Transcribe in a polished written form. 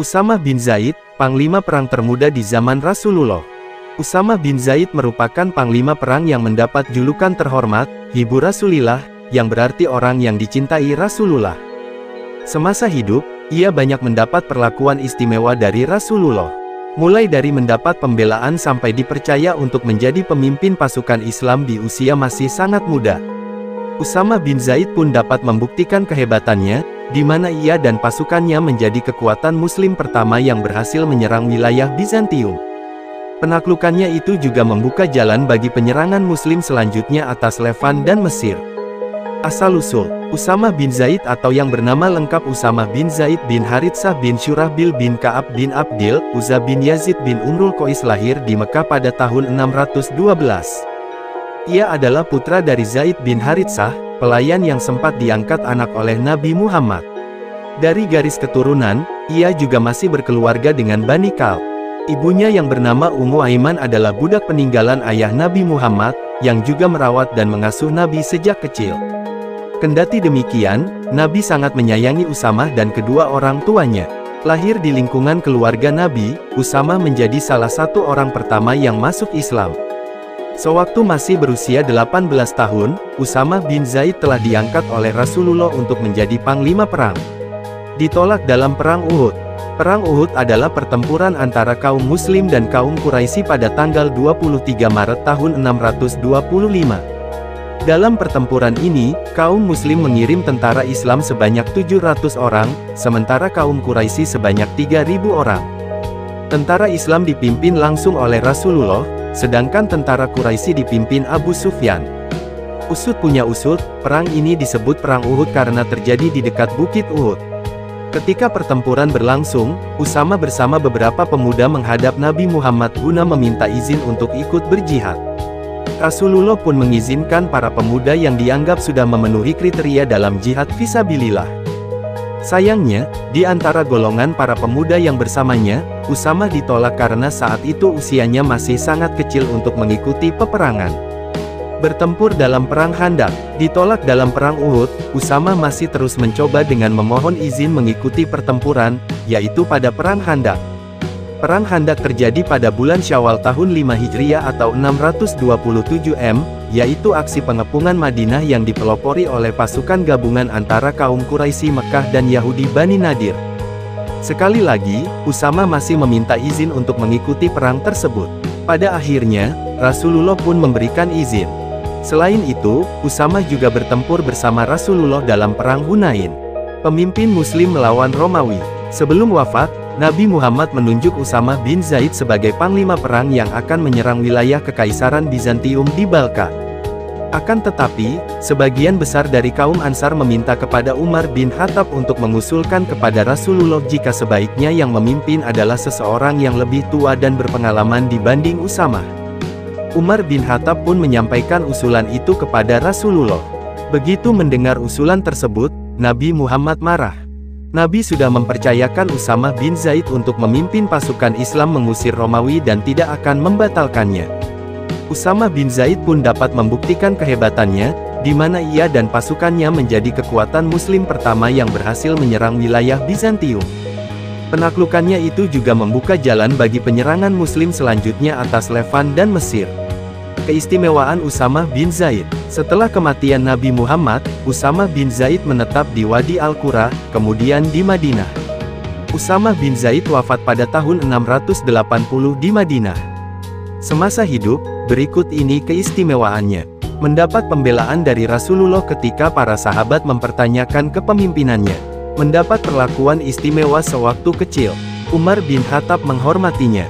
Usamah bin Zaid, panglima perang termuda di zaman Rasulullah. Usamah bin Zaid merupakan panglima perang yang mendapat julukan terhormat, Hibu Rasulillah, yang berarti orang yang dicintai Rasulullah. Semasa hidup, ia banyak mendapat perlakuan istimewa dari Rasulullah. Mulai dari mendapat pembelaan sampai dipercaya untuk menjadi pemimpin pasukan Islam di usia masih sangat muda. Usamah bin Zaid pun dapat membuktikan kehebatannya, di mana ia dan pasukannya menjadi kekuatan Muslim pertama yang berhasil menyerang wilayah Bizantium. Penaklukannya itu juga membuka jalan bagi penyerangan Muslim selanjutnya atas Levan dan Mesir. Asal-usul, Usamah bin Zaid atau yang bernama lengkap Usamah bin Zaid bin Haritsah bin Syurahbil bin Ka'ab bin Abdil, Uzza bin Yazid bin Umrul Qais lahir di Mekah pada tahun 612. Ia adalah putra dari Zaid bin Haritsah, pelayan yang sempat diangkat anak oleh Nabi Muhammad. Dari garis keturunan, ia juga masih berkeluarga dengan Bani Kalb. Ibunya yang bernama Ummu Aiman adalah budak peninggalan ayah Nabi Muhammad, yang juga merawat dan mengasuh Nabi sejak kecil. Kendati demikian, Nabi sangat menyayangi Usamah dan kedua orang tuanya. Lahir di lingkungan keluarga Nabi, Usamah menjadi salah satu orang pertama yang masuk Islam. Sewaktu masih berusia 18 tahun, Usamah bin Zaid telah diangkat oleh Rasulullah untuk menjadi panglima perang. Ditolak dalam Perang Uhud. Perang Uhud adalah pertempuran antara kaum Muslim dan kaum Quraisy pada tanggal 23 Maret tahun 625. Dalam pertempuran ini, kaum Muslim mengirim tentara Islam sebanyak 700 orang, sementara kaum Quraisy sebanyak 3.000 orang. Tentara Islam dipimpin langsung oleh Rasulullah, sedangkan tentara Quraisy dipimpin Abu Sufyan. Usut punya usut, perang ini disebut Perang Uhud karena terjadi di dekat Bukit Uhud. Ketika pertempuran berlangsung, Usamah bersama beberapa pemuda menghadap Nabi Muhammad guna meminta izin untuk ikut berjihad. Rasulullah pun mengizinkan para pemuda yang dianggap sudah memenuhi kriteria dalam jihad fisabilillah. Sayangnya, di antara golongan para pemuda yang bersamanya, Usamah ditolak karena saat itu usianya masih sangat kecil untuk mengikuti peperangan. Bertempur dalam Perang Khandaq, ditolak dalam Perang Uhud, Usamah masih terus mencoba dengan memohon izin mengikuti pertempuran, yaitu pada Perang Khandaq. Perang Khandaq terjadi pada bulan Syawal tahun 5 Hijriah atau 627 M, yaitu aksi pengepungan Madinah yang dipelopori oleh pasukan gabungan antara kaum Quraisy Mekah dan Yahudi Bani Nadir. Sekali lagi, Usamah masih meminta izin untuk mengikuti perang tersebut. Pada akhirnya, Rasulullah pun memberikan izin. Selain itu, Usamah juga bertempur bersama Rasulullah dalam Perang Hunain. Pemimpin Muslim melawan Romawi. Sebelum wafat, Nabi Muhammad menunjuk Usamah bin Zaid sebagai panglima perang yang akan menyerang wilayah Kekaisaran Bizantium di Balkan. Akan tetapi, sebagian besar dari kaum Ansar meminta kepada Umar bin Khattab untuk mengusulkan kepada Rasulullah jika sebaiknya yang memimpin adalah seseorang yang lebih tua dan berpengalaman dibanding Usamah. Umar bin Khattab pun menyampaikan usulan itu kepada Rasulullah. Begitu mendengar usulan tersebut, Nabi Muhammad marah. Nabi sudah mempercayakan Usamah bin Zaid untuk memimpin pasukan Islam mengusir Romawi dan tidak akan membatalkannya. Usamah bin Zaid pun dapat membuktikan kehebatannya, di mana ia dan pasukannya menjadi kekuatan Muslim pertama yang berhasil menyerang wilayah Bizantium. Penaklukannya itu juga membuka jalan bagi penyerangan Muslim selanjutnya atas Levan dan Mesir. Keistimewaan Usamah bin Zaid. Setelah kematian Nabi Muhammad, Usamah bin Zaid menetap di Wadi Al-Qura, kemudian di Madinah. Usamah bin Zaid wafat pada tahun 680 di Madinah. Semasa hidup, berikut ini keistimewaannya. Mendapat pembelaan dari Rasulullah ketika para sahabat mempertanyakan kepemimpinannya. Mendapat perlakuan istimewa sewaktu kecil. Umar bin Khattab menghormatinya.